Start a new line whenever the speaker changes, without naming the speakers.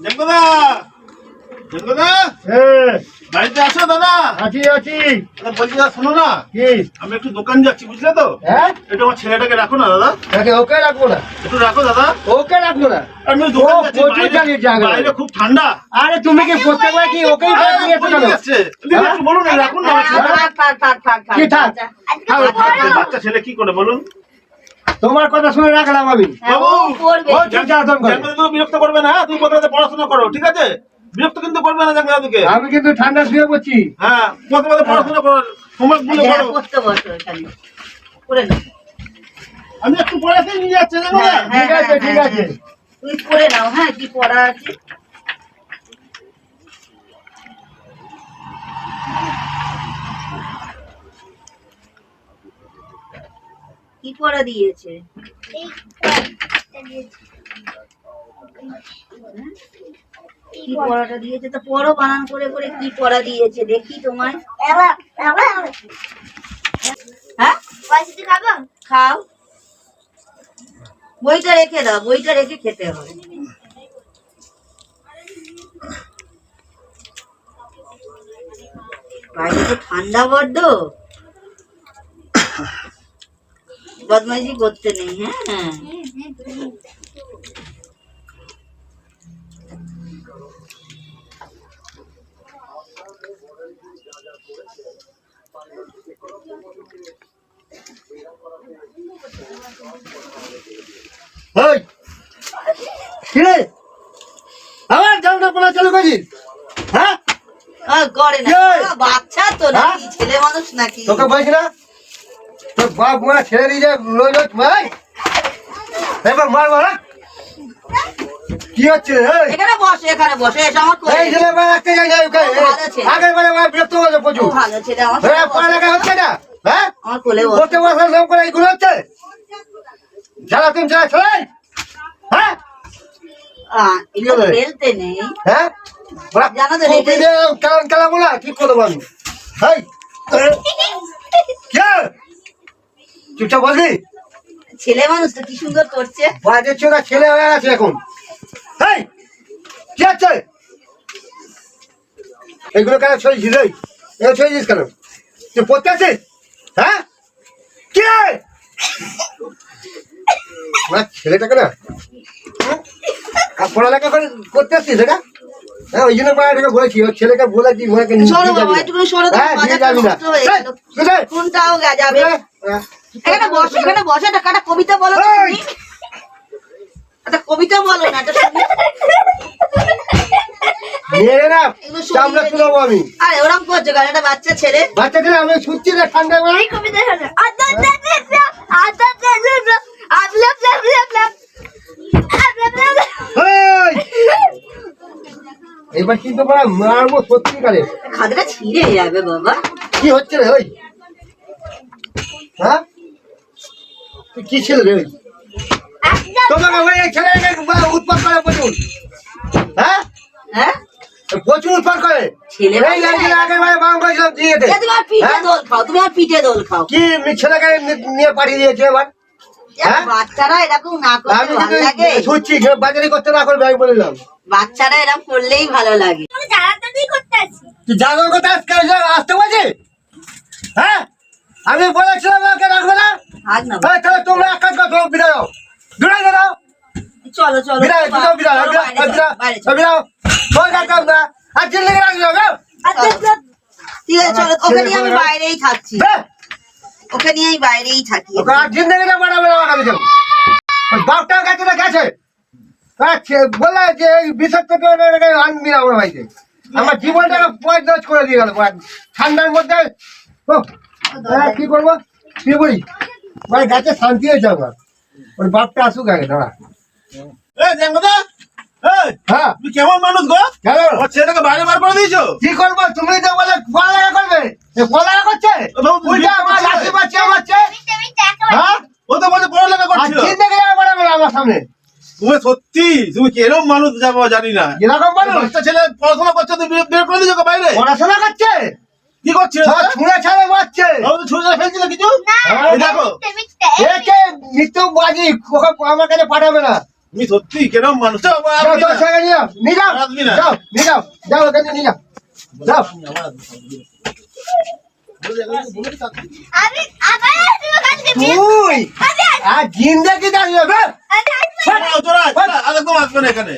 জঙ্গদা জঙ্গদা বাড়িতে আসো দাদা?
আছি আছি।
বলছি দাদা শোনো না,
কি?
আমি একটু দোকান যাচ্ছি, বুঝলে তো?
হ্যাঁ,
একটু আমার ছেলেটাকে রাখো না দাদা।
ওকে রাখবো না,
একটু রাখো দাদা।
ওকে রাখবো না।
আমি দোকান যাচ্ছি,
প্রচুর জানিয়ে যাবে।
বাইরে খুব ঠান্ডা।
আরে তুমি কি প্রত্যেকবার কি ওকেই নিয়ে এসো কেন?
একটু বলুন না, রাখুন না আমার ছেলেটা।
কি থাক?
বাচ্চা ছেলে কি করে বলুন?
তোমার কথা শুনে রাখলাম আমি।
বাবু
ও জ্বালাতন করে।
জঙ্গদা বিরক্ত করবে না, তুমি প্রথমে পড়াশোনা করো, ঠিক আছে? বিরক্ত কিন্তু করবে না জঙ্গদাকে।
আমি কিন্তু ঠান্ডা শুয়ে পড়ছি।
হ্যাঁ, প্রথমে পড়াশোনা করো, হোমওয়ার্ক গুলো করো।
করতে বসো এখানে করে নাও।
আমি একটু পড়াতে নিয়ে যাচ্ছি জঙ্গদা।
ঠিক আছে ঠিক আছে।
তুমি করে নাও। হ্যাঁ, কি পড়া আছে? কি পড়া দিয়েছে? কি পড়াটা দিয়েছে? তো পড়ো, বানান করে করে কি পড়া দিয়েছে দেখি তোমায়। হ্যাঁ, খাও। বইটা রেখে দাও, বইটা রেখে খেতে হবে। বাইরে তো ঠান্ডা বড্ড, বদমাইশি করতে নেই। হ্যাঁ,
ওই কি রে? আমার জামটা পড়া চালু করেছিস? হ্যাঁ,
করে না।
কে?
বাচ্চা তো নাকি,
হ্যাঁ?
ছেলে মানুষ নাকি?
তোকে বলছি না তোর বাপ মা ছেড়ে দিয়ে যায় লই ভাই। এবার মারবো না। কি হচ্ছে রে?
এখানে বসে, এখানে বসে। এসে আমার কোলে।
এই ছেলে বা রাখতে যাই না ওকে।
ভালো ছেলে।
আগের বারে বিরক্ত হয়েছে
ও
প্রচুর।
ভালো ছেলে, আমার
হ্যাঁ, পড়ালেখা হচ্ছে না। হ্যাঁ,
আমার কোলে বসে।
করতে বসার সব করে এইগুলো হচ্ছে যারা তুমি যারা ছেলে। হ্যাঁ
এগুলো খেলতে নেই।
হ্যাঁ,
জানো তো
কপি দিয়ে কেমন কেলাম না ঠিক করে বলবি। হেই কে? চুপচাপ বলবি।
ছেলে মানুষ তো কি সুন্দর করছে।
বাজের চোখা ছেলে হয়ে গেছে এখন। হেই কি আছে এগুলো কেন ছড়িয়েছিস? রে এগুলো ছড়িয়েছিস কেন? তুই পড়তে আছিস? হ্যাঁ, কে ছেলেটাকে না পড়ালেখা করতে আসছিস এটা? হ্যাঁ, ওই জন্য বাড়িটাকে বলেছি ওর ছেলেকে বলেছি ওকে
সরো বাবা, একটু সরো।
হ্যাঁ, নিয়ে যাবি না।
কোনটাও যাবে। এখানে বসে, এখানে বসে। একটা কবিতা বলো তো তুমি। একটা কবিতা বলো না, একটা শুনি।
মেরে না চামড়া তুলাবো আমি।
আরে ওরকম করছো কেন? একটা বাচ্চা ছেলে।
বাচ্চা ছেলে আমি ছুটছি না ঠান্ডা করে। এবার কিন্তু মারবো সত্যিকারে।
খাদটা ছিঁড়ে যাবে বাবা।
কি হচ্ছে রে? ওই হ্যাঁ, তুই কি ছিল রে? তোমাকে ওই ছেলে উৎপাদ করে প্রচুর। হ্যাঁ
হ্যাঁ,
প্রচুর উৎপাদ করে।
ছেলে
এই আগের বারে বারণ করেছিলাম দিয়ে দে।
তুমি আর পিঠে দোল খাও, তুমি আর পিঠে দোল খাও।
কি ছেলেকে নিয়ে পাঠিয়ে দিয়েছে এবার? হ্যাঁ?
বাচ্চারা এরকম না করলে
আমি
ভালো লাগে।
ছুটছি বাজারি করতে না করবে আমি বললাম।
বাচ্চারা এরকম করলেই ভালো লাগে।
তুই জাগর কথা আসতে বলছি? হ্যাঁ, আমি বলেছিলাম ওকে রাখবে না।
থাক না
হ্যাঁ, তাহলে তোমরা এক কাজ করো, বিদায় দাও। বিদায় দাও।
চলো চলো,
বিদায়
চলো,
বিদায়
চলো,
বিদায়
বাইরে চলো, বাইরে চলো।
বিদায়। বল রাখতাম না। আর জিন্দগি রাখবি না।
ঠিক আছে, চলো। ওকে নিয়ে আমি বাইরেই থাকছি।
হ্যাঁ,
ওকে নিয়ে আমি বাইরেই থাকি।
ওকে আর জিন্দগিটা বাড়াবে না আমার কাছে। ওই বাপটাও গেছে না গেছে। বললে যে এই বিষাক্ত আনবি না আমার ভাইকে। আমার জীবনটাকে পয়দাজ করে দিয়ে গেল ঠান্ডার মধ্যে। কি করবো কি বলি ভাই, গাছে শান্তি হয়েছে আমার। ওর বাপটা আসুক আগে দাঁড়া। হ্যাঁ,
তুমি কেমন মানুষ গো?
কেন
আমার ছেলেটাকে বাইরে বার করে দিয়েছো?
কি করবো? তুমি তো বলে পড়ালেখা করবে, পড়ালেখা করছে উল্টা আমার লাঠি মারছে আমার চেয়ে। হ্যাঁ,
ও তো বলছে পড়ালেখা
আর
করছিল।
জিন্দগি বাড়াবে না আমার সামনে।
তুমি সত্যি তুমি কিরম মানুষ যাবো জানি না।
এরকম মানুষ
বাচ্চা ছেলে পড়াশোনা করছে, তুমি বের করে দিয়েছো বাইরে।
পড়াশোনা করছে,
কি করছে?
ছুঁড়ে ছাড়ে মারছে।
ছুঁড়ে ফেলছিল কিছু?
হ্যাঁ,
এই দেখো
একে নিত্য বাজি ওকে আমার কাছে পাঠাবে না।
তুমি সত্যি কেরম মানুষ যাও, বাবা,
যাও
আসবি
তোর
না।
সঙ্গে নিয়ে যাও, নিয়ে যাও,
আসবি না।
যাও, নিয়ে যাও, যাও ওখানে নিয়ে যাও, যাও।
আমি আবার তুমি কালকে বিয়ে
তুই আর জিন্দেগি দাঁড়িয়ে বে
চোরা, চোরা, চোরা, আর একদম আসবে না এখানে।